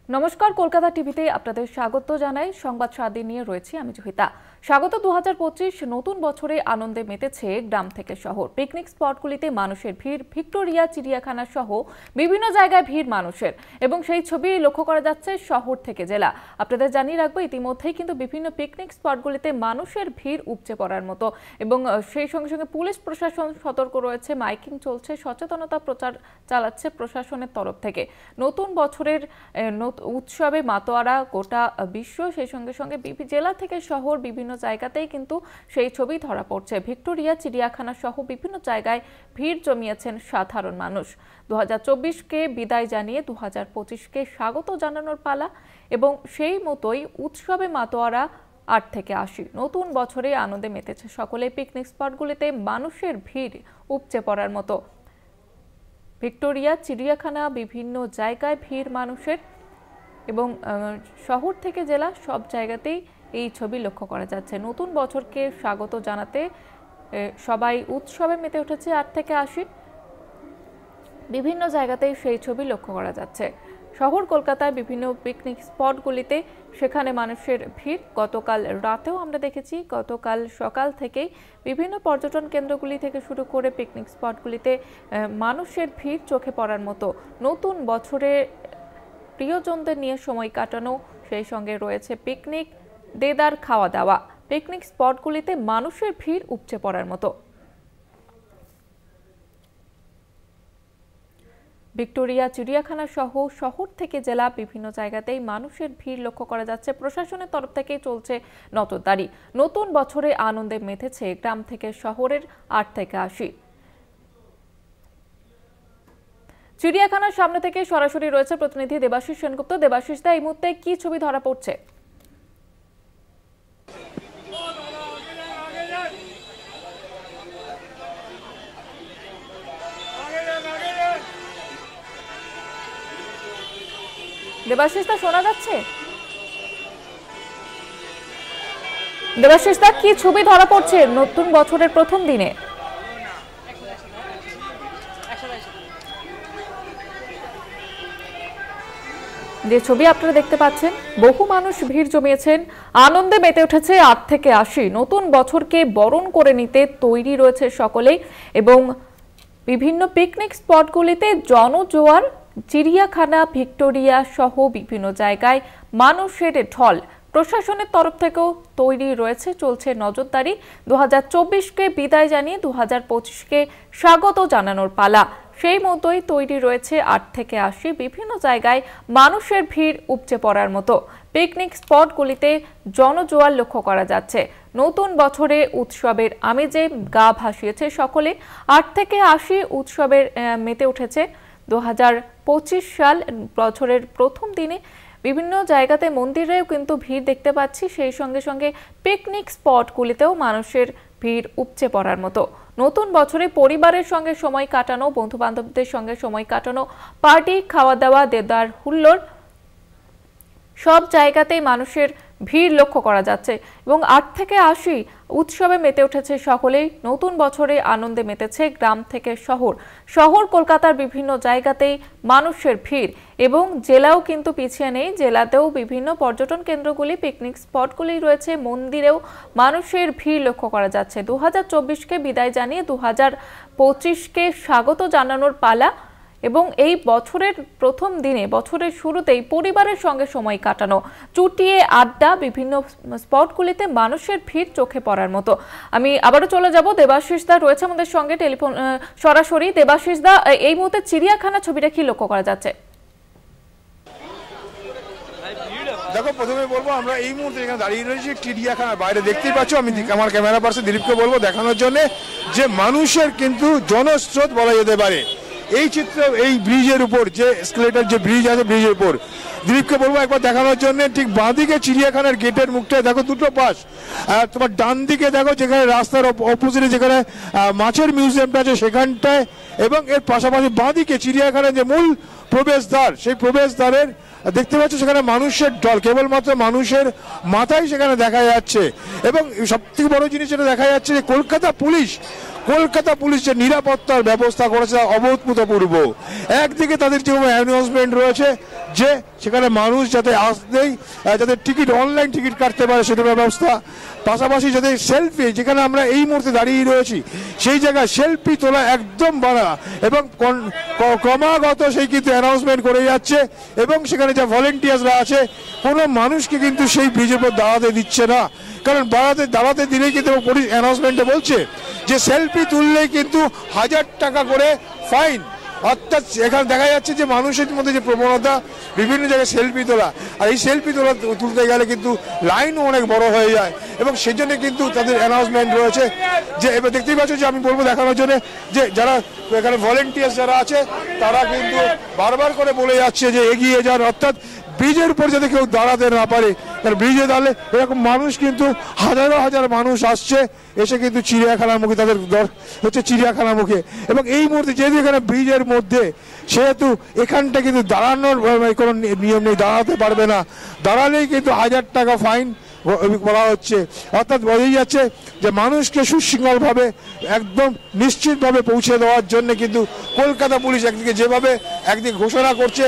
নমস্কার, কলকাতা টিভিতে আপনাদের স্বাগত জানাই। সংবাদ স্বাধীন নিয়ে রয়েছি আমি জহিতা। স্বাগত 2025 নতুন বছরে আনন্দে মেতেছে গ্রাম থেকে শহর। পিকনিক স্পটগুলিতে মানুষের ভিড়, ভিক্টোরিয়া চিড়িয়াখানা সহ বিভিন্ন জায়গায় ভিড় মানুষের, এবং সেই ছবি লক্ষ্য করা যাচ্ছে শহর থেকে জেলা। আপনাদের জানিয়ে রাখবো, ইতিমধ্যেই কিন্তু বিভিন্ন পিকনিক স্পটগুলিতে মানুষের ভিড় উপচে পড়ার মতো, এবং সেই সঙ্গে সঙ্গে পুলিশ প্রশাসন সতর্ক রয়েছে, মাইকিং চলছে, সচেতনতা প্রচার চালাচ্ছে প্রশাসনের তরফ থেকে। নতুন বছরের উৎসবে মাতোয়ারা গোটা বিশ্ব, সেই সঙ্গে সঙ্গে জেলা থেকে শহর বিভিন্ন জায়গাতেই কিন্তু সেই ছবি ধরা পড়ছে। ভিক্টোরিয়া চিড়িয়াখানা সহ বিভিন্ন জায়গায় ভিড় জমিয়েছেন সাধারণ মানুষ। 2024কে বিদায় জানিয়ে 2025কে স্বাগত জানানোর পালা, এবং সেই মতোই উৎসবে মাতোয়ারা 8 থেকে 80 নতুন বছরে আনন্দে মেতেছে সকলে। পিকনিক স্পটগুলিতে মানুষের ভিড় উপচে পড়ার মতো। ভিক্টোরিয়া চিড়িয়াখানা বিভিন্ন জায়গায় ভিড় মানুষের, এবং শহর থেকে জেলা সব জায়গাতেই এই ছবি লক্ষ্য করা যাচ্ছে। নতুন বছরকে স্বাগত জানাতে সবাই উৎসবে মেতে উঠেছে 8 থেকে 80 বিভিন্ন জায়গাতেই সেই ছবি লক্ষ্য করা যাচ্ছে। শহর কলকাতায় বিভিন্ন পিকনিক স্পটগুলিতে সেখানে মানুষের ভিড় গতকাল রাতেও আমরা দেখেছি। গতকাল সকাল থেকেই বিভিন্ন পর্যটন কেন্দ্রগুলি থেকে শুরু করে পিকনিক স্পটগুলিতে মানুষের ভিড় চোখে পড়ার মতো। নতুন বছরে প্রিয়জনদের নিয়ে সময় কাটানো, সেই সঙ্গে রয়েছে পিকনিক, দেদার খাওয়া দাওয়া। পিকনিক স্পটগুলিতে মানুষের ভিড় উপচে পড়ার মতো। ভিক্টোরিয়া চিড়িয়াখানা সহ শহর থেকে জেলা বিভিন্ন জায়গাতেই মানুষের ভিড় লক্ষ্য করা যাচ্ছে। প্রশাসনের তরফ থেকেই চলছে নজরদারি। নতুন বছরে আনন্দে মেতেছে গ্রাম থেকে শহরের 8 থেকে 80। চিড়িয়াখানার সামনে থেকে সরাসরি রয়েছে প্রতিনিধি দেবাশিস সেনগুপ্ত। দেবাশিস দা, এই মুহূর্তে কি ছবি ধরা পড়ছে? দেবাশিস দা, শোনা যাচ্ছে? দেবাশিস দা, কি ছবি ধরা পড়ছে নতুন বছরের প্রথম দিনে? যে ছবি আপনারা দেখতে পাচ্ছেন, বহু মানুষ ভিড় জমিয়েছেন, আনন্দে মেতে উঠেছে 8 থেকে 80। নতুন বছরকে বরণ করে নিতে তৈরি রয়েছে সকলেই, এবং বিভিন্ন পিকনিক স্পটগুলিতে জনজোয়ার। চিড়িয়াখানা, ভিক্টোরিয়া সহ বিভিন্ন জায়গায় মানুষের ঢল। প্রশাসনের তরফ থেকেও তৈরি রয়েছে, চলছে নজরদারি। 2024কে বিদায় জানিয়ে 2025কে স্বাগত জানানোর পালা। সেই মতোই তৈরি রয়েছে 8 থেকে 80 বিভিন্ন জায়গায় মানুষের ভিড় উপচে পড়ার মতো। পিকনিক স্পটগুলিতে জনজোয়ার লক্ষ্য করা যাচ্ছে। নতুন বছরে উৎসবের আমেজে গা ভাসিয়েছে সকলে। 8 থেকে 80 উৎসবের মেতে উঠেছে 2025 সাল বছরের প্রথম দিনে। বিভিন্ন জায়গাতে মন্দিরেও কিন্তু ভিড় দেখতে পাচ্ছি, সেই সঙ্গে সঙ্গে পিকনিক স্পটগুলিতেও মানুষের ভিড় উপচে পড়ার মতো। নতুন বছরে পরিবারের সঙ্গে সময় কাটানো, বন্ধু বান্ধবদের সঙ্গে সময় কাটানো, পার্টি, খাওয়া দাওয়া, দেদার হুল্লোড়, সব জায়গাতেই মানুষের ভিড় লক্ষ্য করা যাচ্ছে। এবং 8 থেকে 80 উৎসবে মেতে উঠেছে সকলেই। নতুন বছরে আনন্দে মেতেছে গ্রাম থেকে শহর। শহর কলকাতার বিভিন্ন জায়গাতেই মানুষের ভিড়, এবং জেলাও কিন্তু পিছিয়ে নেই। জেলাতেও বিভিন্ন পর্যটন কেন্দ্রগুলি, পিকনিক স্পটগুলি রয়েছে, মন্দিরেও মানুষের ভিড় লক্ষ্য করা যাচ্ছে। 2024কে বিদায় জানিয়ে 2025কে স্বাগত জানানোর পালা, এবং এই বছরের প্রথম দিনে, বছরের শুরুতেই পরিবারের সঙ্গে সময় কাটানো, চুটিয়ে আড্ডা, বিভিন্ন স্পটগুলিতে মানুষের ভিড় চোখে পড়ার মতো। আমি আবারও চলে যাব, দেবাশিস দা রয়েছে আমাদের সঙ্গে টেলিফোন সরাসরি। দেবাশিস দা, এই মুহূর্তে চিড়িয়াখানা ছবিটা কি লক্ষ্য করা যাচ্ছে? দেখো, প্রথমে বলবো আমরা এই মুহূর্তে এখানে দাঁড়িয়ে রয়েছি চিড়িয়াখানার বাইরে। দেখতেই পাচ্ছ, আমি আমার ক্যামেরা পার্সন দিলীপকে বলবো দেখানোর জন্য যে মানুষের কিন্তু জনস্রোত বলা যেতে পারে। এই চিত্র, এই ব্রিজের উপর যে এসকেলেটর, যে ব্রিজ আছে, ব্রিজের উপর দিলীপকে বলবো একবার দেখানোর জন্য। ঠিক বাঁ দিকে চিড়িয়াখানার গেটের মুখটা দেখো, দুটো পাশ। আর তোমার ডান দিকে দেখো, যেখানে রাস্তার অপোজিটে যেখানে মাছের মিউজিয়ামটা আছে সেখানটায়, এবং এর পাশাপাশি বাঁ দিকে চিড়িয়াখানার যে মূল প্রবেশদ্বার, সেই প্রবেশদ্বারের দেখতে পাচ্ছ সেখানে মানুষের ঢল, কেবলমাত্র মানুষের মাথায় সেখানে দেখা যাচ্ছে। এবং সবথেকে বড় জিনিস যেটা দেখা যাচ্ছে যে কলকাতা পুলিশ কলকাতা পুলিশ যে নিরাপত্তার ব্যবস্থা করেছে অভূতপূর্ব। একদিকে তাদের যে অ্যানাউন্সমেন্ট রয়েছে যে সেখানে মানুষ যাতে আসতেই যাতে টিকিট অনলাইন টিকিট কাটতে পারে সেটার ব্যবস্থা, পাশাপাশি যাতে সেলফি, যেখানে আমরা এই মুহূর্তে দাঁড়িয়ে রয়েছি সেই জায়গায় সেলফি তোলা একদম বাড়া এবং ক্রমাগত সেই কিন্তু অ্যানাউন্সমেন্ট করে যাচ্ছে। এবং সেখানে যা ভলেন্টিয়ার্সরা আছে কোনো মানুষকে কিন্তু সেই ব্রিজের উপর দাঁড়াতে দিচ্ছে না, কারণ দাঁড়াতে দিলেই কিন্তু পুলিশ অ্যানাউন্সমেন্টে বলছে যে সেলফি তুললেই কিন্তু 1000 টাকা করে ফাইন। অর্থাৎ এখানে দেখা যাচ্ছে যে মানুষের মধ্যে যে প্রবণতা বিভিন্ন জায়গায় সেলফি তোলা, আর এই সেলফি তুলতে গেলে কিন্তু লাইনও অনেক বড় হয়ে যায় এবং সেজন্য কিন্তু তাদের অ্যানাউন্সমেন্ট রয়েছে যে এবার দেখতেই পাচ্ছ যে আমি বলবো দেখানোর জন্য যে যারা এখানে ভলেন্টিয়ার্স যারা আছে তারা কিন্তু বারবার করে বলে যাচ্ছে যে এগিয়ে যান, অর্থাৎ ব্রিজের উপর যাতে কেউ দাঁড়াতে না পারে। কারণ ব্রিজে দাঁড়ালে এরকম মানুষ কিন্তু হাজারো হাজার মানুষ আসছে এসে কিন্তু চিড়িয়াখানার মুখে তাদের হচ্ছে চিড়িয়াখানার মুখে। এবং এই মুহূর্তে যেহেতু এখানে ব্রিজের মধ্যে সেহেতু এখানটা কিন্তু দাঁড়ানোর কোনো নিয়ম নেই, দাঁড়াতে পারবে না, দাঁড়ালেই কিন্তু 1000 টাকা ফাইন বলা হচ্ছে। অর্থাৎ বোঝাই যাচ্ছে যে মানুষকে সুশৃঙ্খলভাবে একদম নিশ্চিতভাবে পৌঁছে দেওয়ার জন্য কিন্তু কলকাতা পুলিশ একদিকে যেভাবে একদিকে ঘোষণা করছে,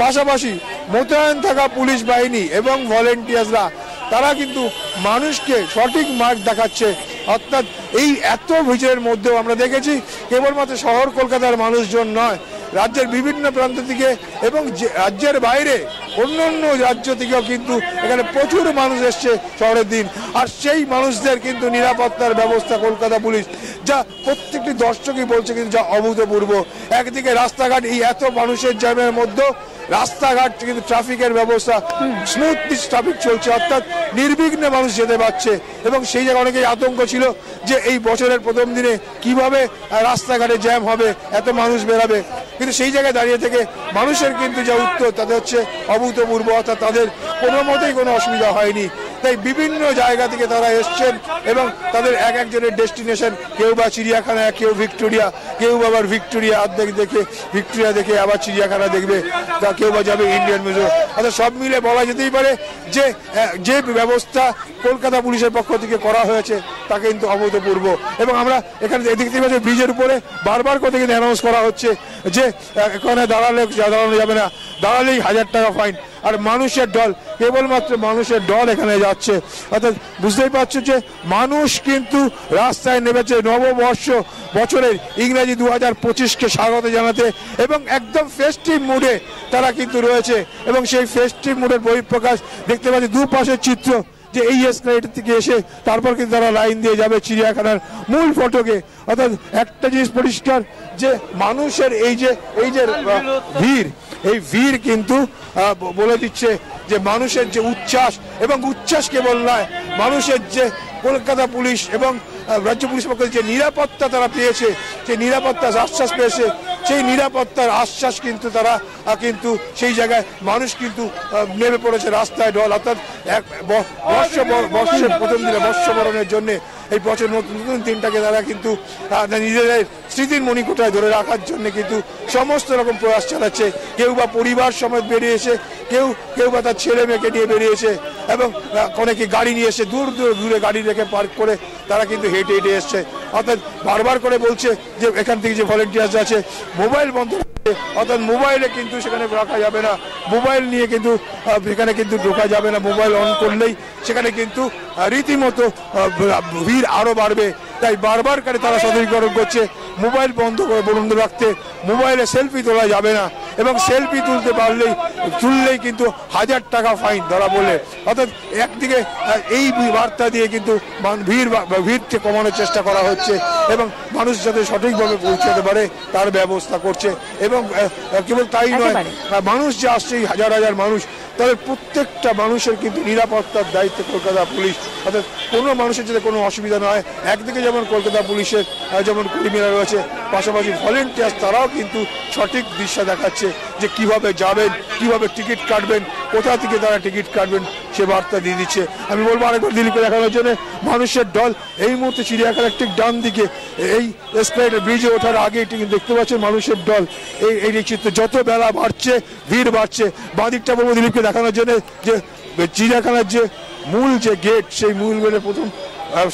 পাশাপাশি মোতায়েন থাকা পুলিশ বাহিনী এবং ভলেন্টিয়ার্সরা তারা কিন্তু মানুষকে সঠিক মার্গ দেখাচ্ছে। অর্থাৎ এই এত ভিড়ের মধ্যেও আমরা দেখেছি কেবলমাত্র শহর কলকাতার মানুষজন নয়, রাজ্যের বিভিন্ন প্রান্ত থেকে এবং রাজ্যের বাইরে অন্যান্য রাজ্য থেকেও কিন্তু এখানে প্রচুর মানুষ এসছে শহরের দিন। আর সেই মানুষদের কিন্তু নিরাপত্তার ব্যবস্থা কলকাতা পুলিশ যা প্রত্যেকটি দর্শকই বলছে কিন্তু যা অভূতপূর্ব। একদিকে রাস্তাঘাট এই এত মানুষের জ্যামের মধ্যে রাস্তাঘাট কিন্তু ট্রাফিকের ব্যবস্থা স্মুথ ট্রাফিক চলছে, অর্থাৎ নির্বিঘ্নে মানুষ যেতে পারছে। এবং সেই জায়গায় অনেকেই আতঙ্ক ছিল যে এই বছরের প্রথম দিনে কিভাবে রাস্তাঘাটে জ্যাম হবে, এত মানুষ বেরাবে, কিন্তু সেই জায়গায় দাঁড়িয়ে থেকে মানুষের কিন্তু যা উত্তর তাদের হচ্ছে অভূতপূর্ব, অর্থাৎ তাদের কোনো মতেই কোনো অসুবিধা হয়নি। তাই বিভিন্ন জায়গা থেকে তারা এসছেন এবং তাদের এক একজনের ডেস্টিনেশন, কেউ বা চিড়িয়াখানা, কেউ ভিক্টোরিয়া, কেউ আবার ভিক্টোরিয়া অর্ধেক দেখে ভিক্টোরিয়া দেখে আবার চিড়িয়াখানা দেখবে, কেউ বা যাবে ইন্ডিয়ান মিউজিয়াম। অর্থাৎ সব মিলে বলা যেতেই পারে যে যে ব্যবস্থা কলকাতা পুলিশের পক্ষ থেকে করা হয়েছে তা কিন্তু অভূতপূর্ব। এবং আমরা এখানে দেখতে পাচ্ছি ব্রিজের উপরে বারবার করে কিন্তু অ্যানাউন্স করা হচ্ছে যে এখানে দাঁড়ানো যাবে না, দাঁড়ালেই 1000 টাকা ফাইন। আর মানুষের দল, কেবলমাত্র মানুষের দল এখানে যাচ্ছে। অর্থাৎ বুঝতেই পারছো যে মানুষ কিন্তু রাস্তায় নেমেছে নববর্ষ বছরের ইংরেজি 2025কে স্বাগত জানাতে এবং একদম ফেস্টিভ মুডে তারা কিন্তু রয়েছে। এবং সেই ফেস্টিভ মুডের বহিঃপ্রকাশ দেখতে পাচ্ছি দুপাশের চিত্র যে এই এসকালেটর থেকে এসে তারপর কিন্তু তারা লাইন দিয়ে যাবে চিড়িয়াখানার মূল ফটকে। অর্থাৎ একটা জিনিস পরিষ্কার যে মানুষের এই যে ভিড়, এই ভিড় কিন্তু বলে দিচ্ছে যে মানুষের যে উচ্ছ্বাস, এবং উচ্ছ্বাস কেবল নয়, মানুষের যে কলকাতা পুলিশ এবং রাজ্য পুলিশ পক্ষ যে নিরাপত্তা তারা পেয়েছে, সেই নিরাপত্তার আশ্বাস পেয়েছে, সেই নিরাপত্তার আশ্বাস কিন্তু তারা কিন্তু সেই জায়গায় মানুষ কিন্তু নেমে পড়েছে রাস্তায় ঢল। অর্থাৎ বর্ষের প্রথম দিনে বর্ষবরণের জন্য এই বছর নতুন দিনটাকে তারা কিন্তু নিজেদের স্মৃতির মণিকোঠায় ধরে রাখার জন্য কিন্তু সমস্ত রকম প্রয়াস চালাচ্ছে। কেউ বা পরিবার সমেত বেরিয়েছে, কেউ বা তার ছেলে মেয়েকে নিয়ে বেরিয়েছে, এবং অনেকে গাড়ি নিয়ে এসে দূরে গাড়ি রেখে পার্ক করে তারা কিন্তু হেঁটে হেঁটে এসছে। অর্থাৎ বারবার করে বলছে যে এখান থেকে যে ভলেন্টিয়ার্স আছে মোবাইল বন্ধ, অর্থাৎ মোবাইলে কিন্তু সেখানে রাখা যাবে না, মোবাইল নিয়ে কিন্তু সেখানে কিন্তু ঢোকা যাবে না, মোবাইল অন করলেই সেখানে কিন্তু রীতিমতো ভিড় আরো বাড়বে। তাই বারবার করে তারা সতর্কীকরণ করছে মোবাইল বন্ধ রাখতে, মোবাইলে সেলফি তোলা যাবে না, এবং সেলফি তুললেই কিন্তু 1000 টাকা ফাইন ধরা বলে। অর্থাৎ একদিকে এই বার্তা দিয়ে কিন্তু ভিড়কে কমানোর চেষ্টা করা হচ্ছে এবং মানুষ যাতে সঠিকভাবে পৌঁছাতে পারে তার ব্যবস্থা করছে। এবং কেবল তাই নয়, মানুষ যে আসছে হাজার হাজার মানুষ, তাদের প্রত্যেকটা মানুষের কিন্তু নিরাপত্তার দায়িত্ব কলকাতা পুলিশ। অর্থাৎ কোনো মানুষের যাতে কোনো অসুবিধা না হয়, একদিকে যেমন কলকাতা পুলিশের যেমন কর্মীরা রয়েছে, পাশাপাশি ভলেন্টিয়ার্স তারাও কিন্তু সঠিক দিশা দেখাচ্ছে যে কিভাবে যাবেন, কিভাবে টিকিট কাটবেন, কোথা থেকে তারা টিকিট কাটবেন সে বার্তা দিয়ে দিচ্ছে। আমি বলবো আরেকবার দিল্লিকে দেখানোর জন্য মানুষের দল এই মুহূর্তে চিড়িয়াখানার ঠিক ডান দিকে এই এসপ্লাইডার ব্রিজে ওঠার আগে দেখতে পাচ্ছেন মানুষের দল এই চিত্র। যত বেলা বাড়ছে ভিড় বাড়ছে। বাঁদিকটা বলবো দিলীপকে দেখানোর জন্য যে চিড়িয়াখানার যে মূল যে গেট, সেই মূল গেটের প্রথম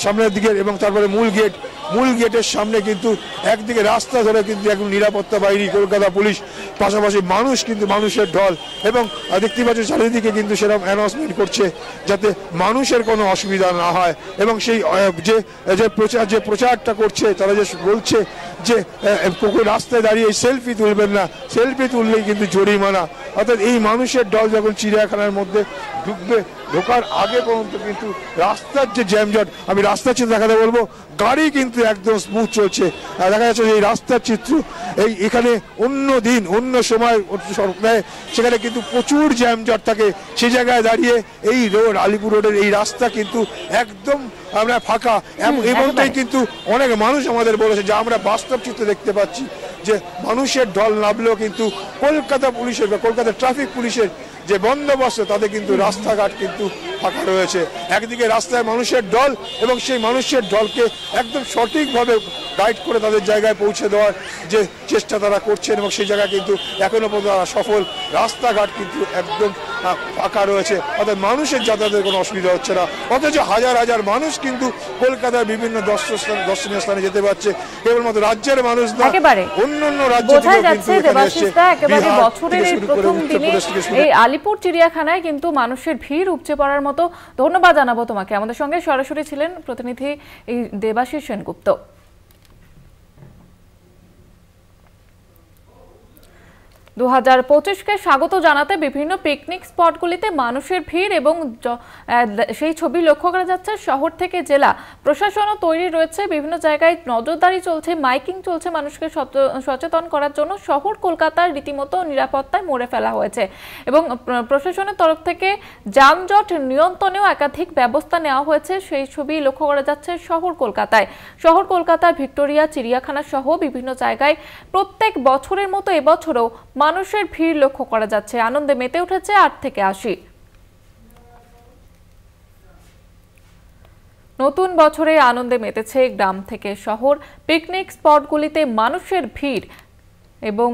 সামনের দিকে এবং তারপরে মূল গেট মূল গেটের সামনে কিন্তু একদিকে রাস্তা ধরে কিন্তু একদম নিরাপত্তা বাহিনী, কলকাতা পুলিশ, পাশাপাশি মানুষ কিন্তু মানুষের ঢল, এবং দেখতে পাচ্ছি চারিদিকে কিন্তু সেরকম অ্যানাউন্সমেন্ট করছে যাতে মানুষের কোনো অসুবিধা না হয়। এবং সেই যে প্রচারটা করছে, তারা যে বলছে যে রাস্তায় দাঁড়িয়ে সেলফি তুলবেন না, সেলফি তুললেই কিন্তু জরিমানা। অর্থাৎ এই মানুষের ঢল যখন চিড়িয়াখানার মধ্যে ঢুকবে, ঢোকার আগে পর্যন্ত কিন্তু রাস্তার যে জ্যামজট, আমি রাস্তার চিত্র দেখাতে বলবো, গাড়ি কিন্তু একদম স্মুথ চলছে। দেখা যাচ্ছে এই রাস্তার চিত্র, এখানে অন্য দিন অন্য সময় সেখানে কিন্তু প্রচুর জ্যামজট থাকে, সে জায়গায় দাঁড়িয়ে এই রোড, আলিপুর রোডের এই রাস্তা কিন্তু একদম আমরা ফাঁকা। এমনটাই কিন্তু অনেক মানুষ আমাদের বলেছে, যে আমরা বাস্তব চিত্র দেখতে পাচ্ছি যে মানুষের ঢল নামলেও কিন্তু কলকাতা পুলিশের বা কলকাতা ট্রাফিক পুলিশের যে বন্দোবস্ত, তাদের কিন্তু রাস্তাঘাট কিন্তু ফাঁকা রয়েছে। একদিকে রাস্তায় মানুষের ঢল, এবং সেই মানুষের ঢলকে একদম সঠিকভাবে গাইড করে তাদের জায়গায় পৌঁছে দেওয়ার যে চেষ্টা তারা করছেন, এবং সেই জায়গায় কিন্তু এখনো পর্যন্ত সফল। রাস্তাঘাট কিন্তু একদম ফাঁকা রয়েছে, অর্থাৎ মানুষের যাতায়াতের কোনো অসুবিধা হচ্ছে না। অথচ হাজার হাজার মানুষ কিন্তু কলকাতার বিভিন্ন দর্শনীয় স্থানে যেতে পারছে। কেবলমাত্র রাজ্যের মানুষ না, অন্যান্য রাজ্য আলিপুর চিড়িয়াখানায় কিন্তু মানুষের ভিড় উপচে পড়ার মতো। ধন্যবাদ জানাবো তোমাকে। আমাদের সঙ্গে সরাসরি ছিলেন প্রতিনিধি দেবাশিস সেনগুপ্ত। 2025কে স্বাগত জানাতে বিভিন্ন পিকনিক স্পটগুলিতে মানুষের ভিড়, এবং সেই ছবি লক্ষ্য করা যাচ্ছে। শহর থেকে জেলা প্রশাসনও তৈরি রয়েছে, বিভিন্ন জায়গায় নজরদারি চলছে, মাইকিং চলছে মানুষকে সচেতন করার জন্য। শহর কলকাতার রীতিমতো নিরাপত্তায় মরে ফেলা হয়েছে, এবং প্রশাসনের তরফ থেকে যানজট নিয়ন্ত্রণেও একাধিক ব্যবস্থা নেওয়া হয়েছে। সেই ছবি লক্ষ্য করা যাচ্ছে শহর কলকাতায়। শহর কলকাতায় ভিক্টোরিয়া, চিড়িয়াখানা সহ বিভিন্ন জায়গায় প্রত্যেক বছরের মতো এবছরও মানুষের ভিড় লক্ষ্য করা যাচ্ছে। আনন্দে মেতে উঠেছে 8 থেকে 80। নতুন বছরে আনন্দে মেতেছে গ্রাম থেকে শহর, পিকনিক স্পটগুলিতে মানুষের ভিড়, এবং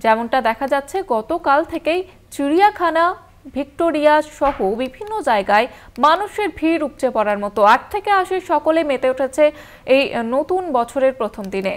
যেমনটা দেখা যাচ্ছে গতকাল থেকেই চিড়িয়াখানা, ভিক্টোরিয়া সহ বিভিন্ন জায়গায় মানুষের ভিড় উপচে পড়ার মতো। 8 থেকে 80 সকলে মেতে উঠেছে এই নতুন বছরের প্রথম দিনে।